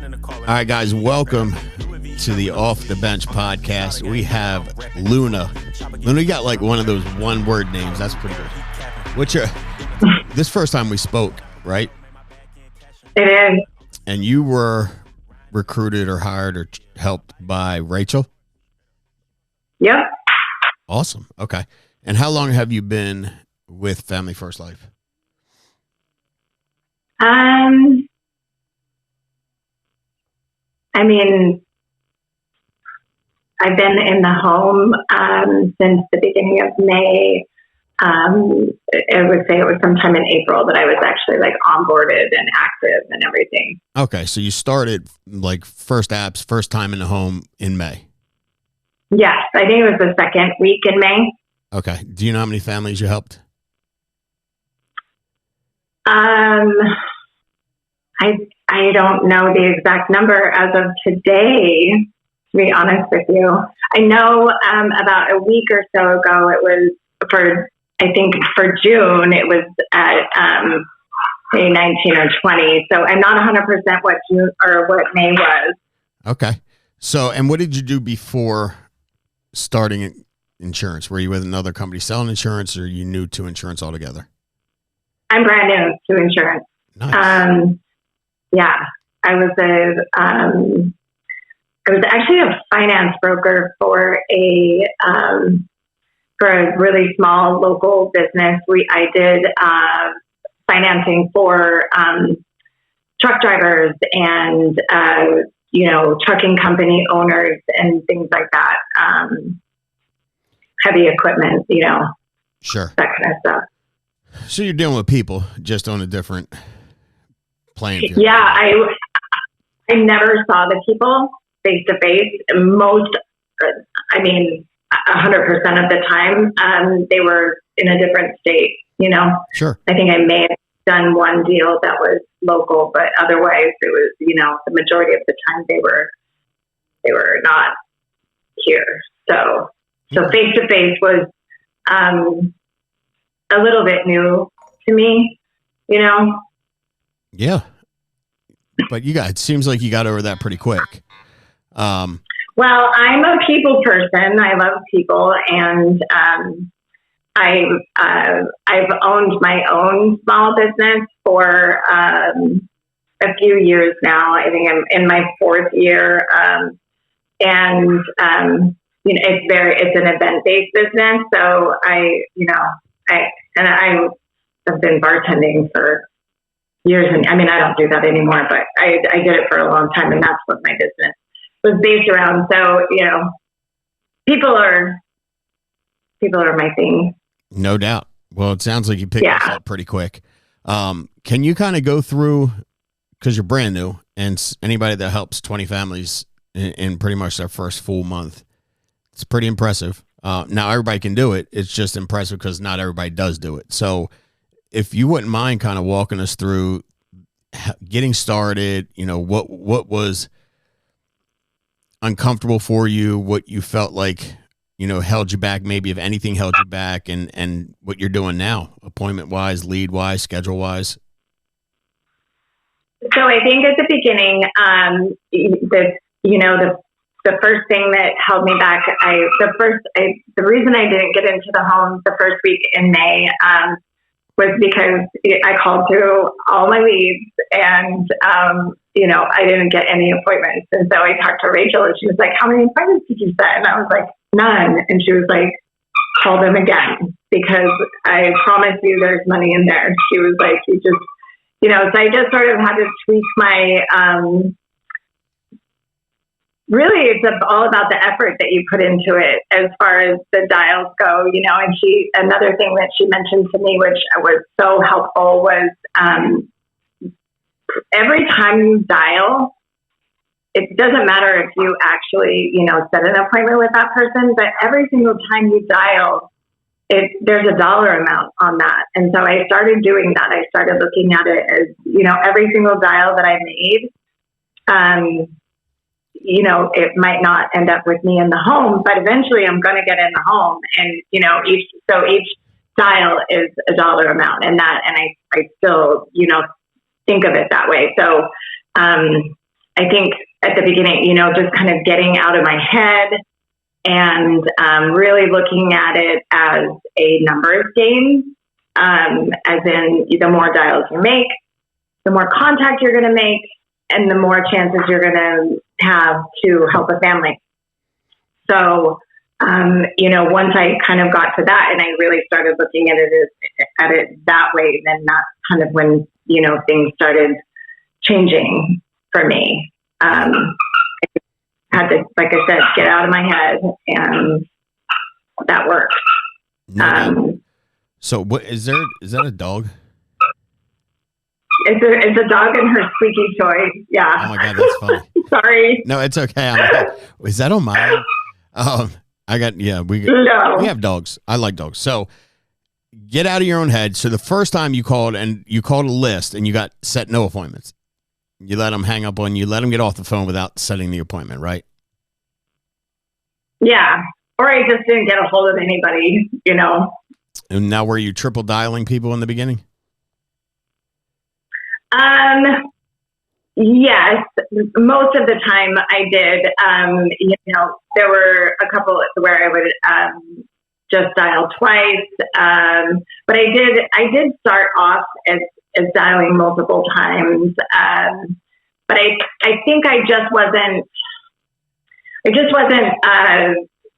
All right, guys, welcome to the Off the Bench podcast. We have Luna. Luna, you got like one of those one-word names. That's pretty good. What's your... This first time we spoke, right? It is. And you were recruited or hired or helped by Rachel? Yep. Awesome. Okay. And how long have you been with Family First Life? I mean, I've been in the home since the beginning of May. I would say it was sometime in April that I was actually like onboarded and active and everything. Okay, so you started like first time in the home in May. Yes, I think it was the second week in May. Okay. Do you know how many families you helped? I don't know the exact number as of today, to be honest with you. I know about a week or so ago, it was I think for June, it was at say 19 or 20. So I'm not 100% what June or what May was. Okay. So, and what did you do before starting insurance? Were you with another company selling insurance, or are you new to insurance altogether? I'm brand new to insurance. Nice. Yeah, I was actually a finance broker for a really small local business. I did financing for truck drivers and trucking company owners and things like that. Heavy equipment, Sure, that kind of stuff. So you're dealing with people just on a different playing field. Yeah, I never saw the people face to face. 100% of the time, they were in a different state, Sure. I think I may have done one deal that was local, but otherwise it was, the majority of the time they were not here. So face to face was a little bit new to me, Yeah. But it seems like you got over that pretty quick. Well, I'm a people person. I love people, and I've owned my own small business for a few years now. I think I'm in my fourth year, and it's an event-based business. So I've been bartending for years, and I don't do that anymore, but I did it for a long time, and that's what my business was based around. So, people are my thing. No doubt. Well, it sounds like you picked this up pretty quick. Can you kind of go through, because you're brand new, and anybody that helps 20 families in pretty much their first full month, it's pretty impressive. Now everybody can do it. It's just impressive because not everybody does do it. So if you wouldn't mind kind of walking us through getting started, what was uncomfortable for you, what you felt like, held you back, maybe if anything held you back, and what you're doing now, appointment wise, lead wise, schedule wise. So I think at the beginning, the first thing that held me back, the reason I didn't get into the home the first week in May, was because I called through all my leads and, I didn't get any appointments. And so I talked to Rachel, and she was like, "How many appointments did you set?" And I was like, "None." And she was like, "Call them again, because I promise you there's money in there." She was like, "You just, so I just sort of had to tweak my, really, it's all about the effort that you put into it as far as the dials go, and another thing that she mentioned to me, which was so helpful, was every time you dial, it doesn't matter if you actually, set an appointment with that person, but every single time you dial, there's a dollar amount on that. And so I started doing that. I started looking at it as, every single dial that I made, it might not end up with me in the home, but eventually I'm going to get in the home. And, each dial is a dollar amount, and I still, think of it that way. So, I think at the beginning, just kind of getting out of my head and really looking at it as a numbers game, as in the more dials you make, the more contact you're going to make, and the more chances you're going to have to help a family. So, once I kind of got to that and I really started looking at it that way, then that's kind of when, things started changing for me. I had to, like I said, get out of my head, and that worked. So what is that a dog? It's a dog and her squeaky toy. Yeah. Oh my God, that's funny. Sorry. No, it's okay. I'm like, is that on mine? We have dogs. I like dogs. So get out of your own head. So the first time you called a list and you got set no appointments, you let them hang up on you, let them get off the phone without setting the appointment, right? Yeah. Or I just didn't get a hold of anybody, And now were you triple dialing people in the beginning? Yes, most of the time I did. There were a couple where I would just dial twice, but I did start off as dialing multiple times. But I think I just wasn't.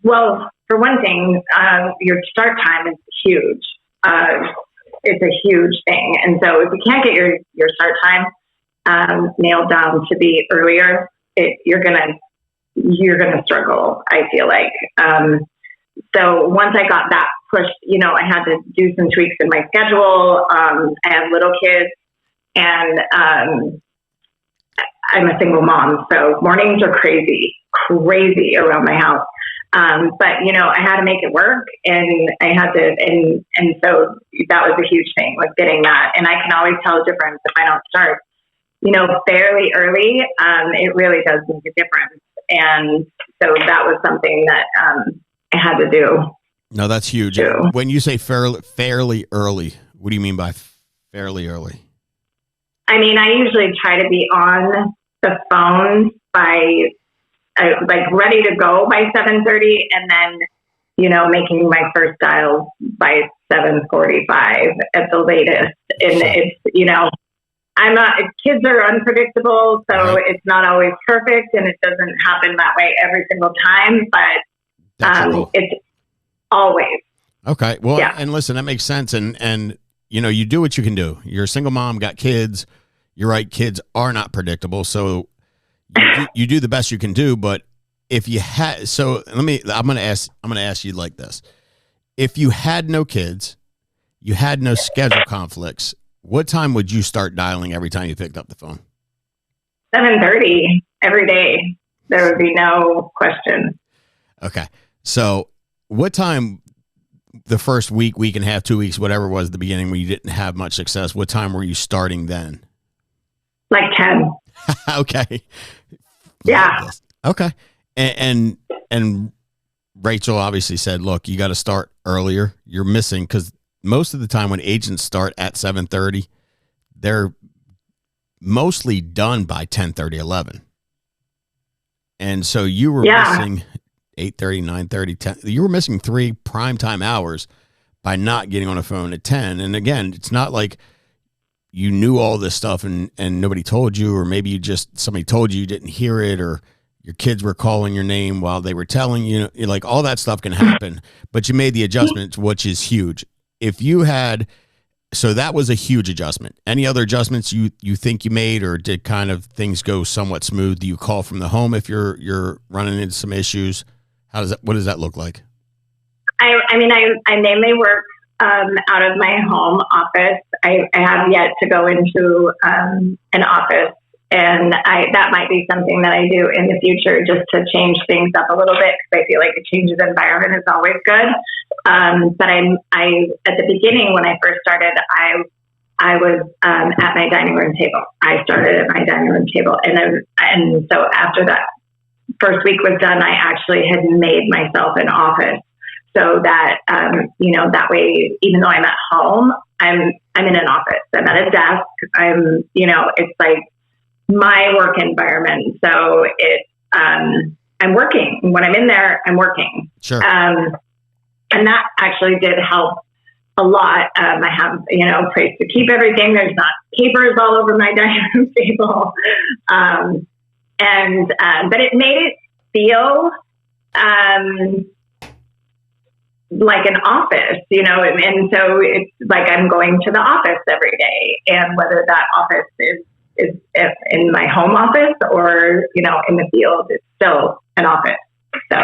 Well, for one thing, your start time is huge. It's a huge thing, and so if you can't get your start time nailed down to be earlier, you're gonna struggle, I feel like. So once I got that pushed, I had to do some tweaks in my schedule. I have little kids, and I'm a single mom, so mornings are crazy around my house. But I had to make it work, and I had to, and so that was a huge thing, like getting that. And I can always tell a difference if I don't start, fairly early. It really does make a difference. And so that was something that I had to do. No, that's huge. Too. When you say fairly early, what do you mean by fairly early? I mean, I usually try to be on the phone by ready to go by 7:30, and then, making my first dial by 7:45 at the latest. And it's, kids are unpredictable, so right. It's not always perfect, and it doesn't happen that way every single time, but it's always. Okay. Well, yeah. And listen, that makes sense. And, you do what you can do. You're a single mom, got kids. You're right. Kids are not predictable. So you do the best you can do, but if you had, I'm going to ask you like this. If you had no kids, you had no schedule conflicts, what time would you start dialing every time you picked up the phone? 7:30 every day. There would be no question. Okay. So what time the first week and a half, 2 weeks, whatever it was at the beginning when you didn't have much success, what time were you starting then? Like 10. Okay. Yeah. Okay. And Rachel obviously said, look, you got to start earlier. You're missing, because most of the time when agents start at 7:30, they're mostly done by 10:30, 11. And so you were missing 8:30, 9:30, 10. You were missing 3 primetime hours by not getting on a phone at 10. And again, it's not like you knew all this stuff and nobody told you, or maybe somebody told you didn't hear it, or your kids were calling your name while they were telling you, like all that stuff can happen, but you made the adjustment, which is huge. If you had, so that was a huge adjustment. Any other adjustments you think you made, or did kind of things go somewhat smooth? Do you call from the home if you're running into some issues? What does that look like? I mean, I mainly work out of my home office. I have yet to go into an office, and that might be something that I do in the future, just to change things up a little bit, because I feel like a change of environment is always good. But I at the beginning, when I first started, I was at my dining room table. I started at my dining room table, and so after that first week was done, I actually had made myself an office, so that that way, even though I'm at home, I'm in an office. I'm at a desk. It's like my work environment. So I'm working. When I'm in there, I'm working. Sure. And that actually did help a lot. I have, a place to keep everything. There's not papers all over my dining room table. But it made it feel like an office, and so it's like I'm going to the office every day, and whether that office is in my home office or, in the field, it's still an office. So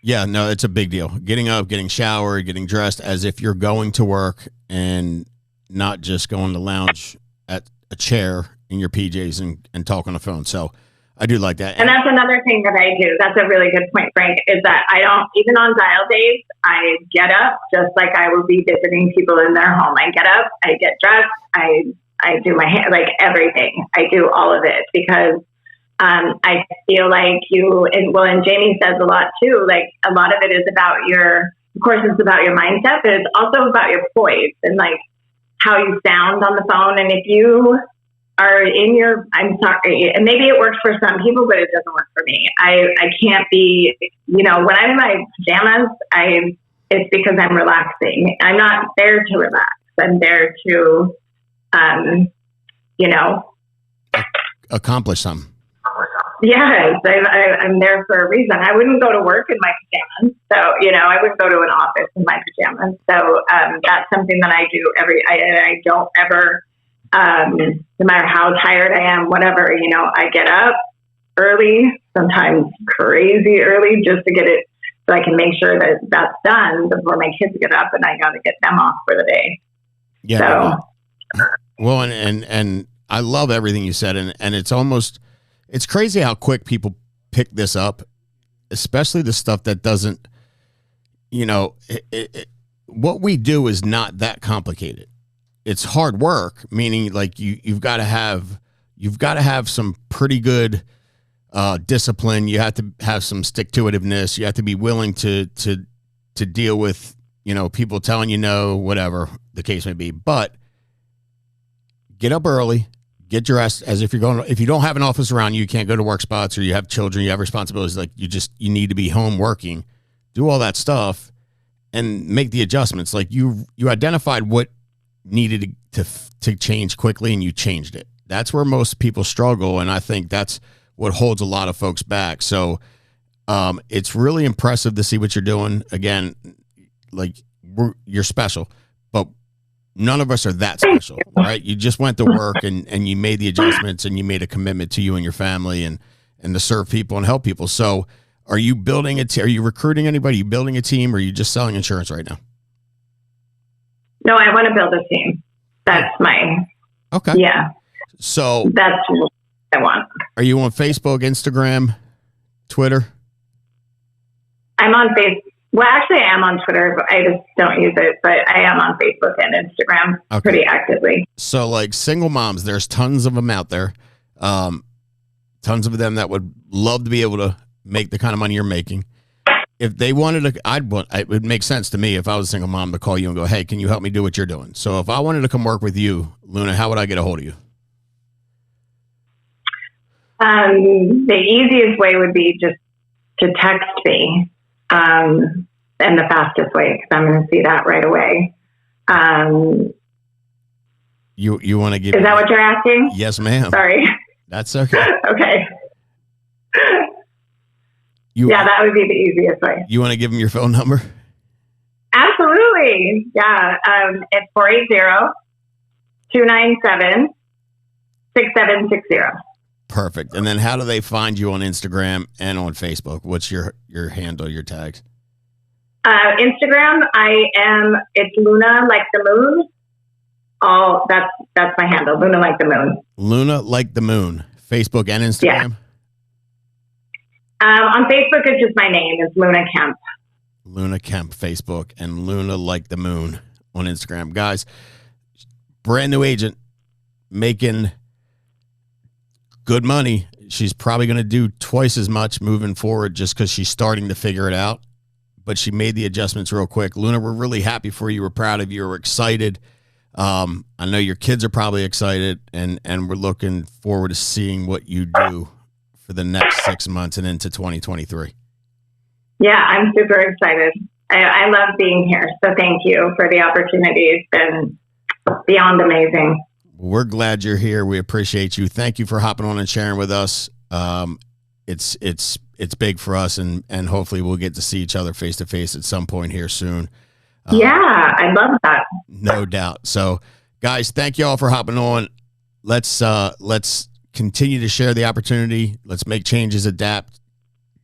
yeah, no, it's a big deal. Getting up, getting showered, getting dressed as if you're going to work and not just going to lounge at a chair in your PJs and talk on the phone. So I do like that. And that's another thing that I do. That's a really good point, Frank, is that I don't, even on dial days, I get up just like I would be visiting people in their home. I get up, I get dressed, I do my hair, like everything. I do all of it because I feel like and Jamie says a lot too, like a lot of it is about of course it's about your mindset, but it's also about your voice and like how you sound on the phone. And if you are I'm sorry, and maybe it works for some people, but it doesn't work for me. I can't be, when I'm in my pajamas, it's because I'm relaxing. I'm not there to relax. I'm there to, accomplish something. Yes, I'm there for a reason. I wouldn't go to work in my pajamas. So, I wouldn't go to an office in my pajamas. So that's something that I do I don't ever, no matter how tired I am, whatever, I get up early, sometimes crazy early, just to get it so I can make sure that that's done before my kids get up and I got to get them off for the day. Yeah. So. Well, and I love everything you said. And it's crazy how quick people pick this up, especially the stuff that doesn't, what we do is not that complicated. It's hard work, meaning like you've got to have some pretty good discipline. You have to have some stick-to-itiveness. You have to be willing to deal with, people telling you no, whatever the case may be. But get up early, get dressed as if you're going. If you don't have an office around you, you can't go to work spots, or you have children, you have responsibilities. Like you need to be home working. Do all that stuff and make the adjustments. Like you identified what needed to change quickly, and you changed it. That's where most people struggle, and I think that's what holds a lot of folks back. So it's really impressive to see what you're doing. Again, like you're special, but none of us are that special, right? You just went to work and you made the adjustments, and you made a commitment to you and your family and to serve people and help people. So are you building are you recruiting anybody? Are you building a team, or are you just selling insurance right now? No, I want to build a team. That's okay. Yeah. So that's what I want. Are you on Facebook, Instagram, Twitter? I'm on Facebook. Well, actually, I am on Twitter, but I just don't use it. But I am on Facebook and Instagram pretty actively. So, like single moms, there's tons of them out there. Tons of them that would love to be able to make the kind of money you're making. If they wanted to, it would make sense to me if I was a single mom to call you and go, hey, can you help me do what you're doing? So if I wanted to come work with you, Luna, how would I get a hold of you? The easiest way would be just to text me. And the fastest way, because I'm going to see that right away. You want to give? Is that what you're asking? Yes, ma'am. Sorry. That's okay. Okay. That would be the easiest way. You want to give them your phone number? Absolutely. Yeah. It's 480-297-6760. Perfect. And then how do they find you on Instagram and on Facebook? What's your handle, your tags? Instagram, it's Luna like the moon. That's my handle, Luna like the moon. Luna like the moon. Facebook and Instagram? Yeah. On Facebook, it's just my name. It's Luna Kemp. Luna Kemp, Facebook, and Luna like the moon on Instagram. Guys, brand new agent, making good money. She's probably going to do twice as much moving forward just because she's starting to figure it out. But she made the adjustments real quick. Luna, we're really happy for you. We're proud of you. We're excited. I know your kids are probably excited, and we're looking forward to seeing what you do for the next 6 months and into 2023. Yeah, I'm super excited. I love being here. So thank you for the opportunity. It's been beyond amazing. We're glad you're here. We appreciate you. Thank you for hopping on and sharing with us. It's big for us, and hopefully we'll get to see each other face to face at some point here soon. Yeah, I love that. No doubt. So, guys, thank you all for hopping on. Let's continue to share the opportunity. Let's make changes, adapt,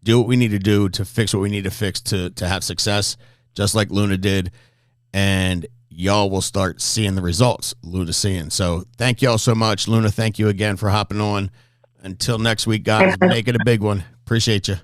do what we need to do to fix what we need to fix to have success, just like Luna did. And y'all will start seeing the results Luna's seeing. So thank y'all so much. Luna, thank you again for hopping on. Until next week, guys, make it a big one. Appreciate you.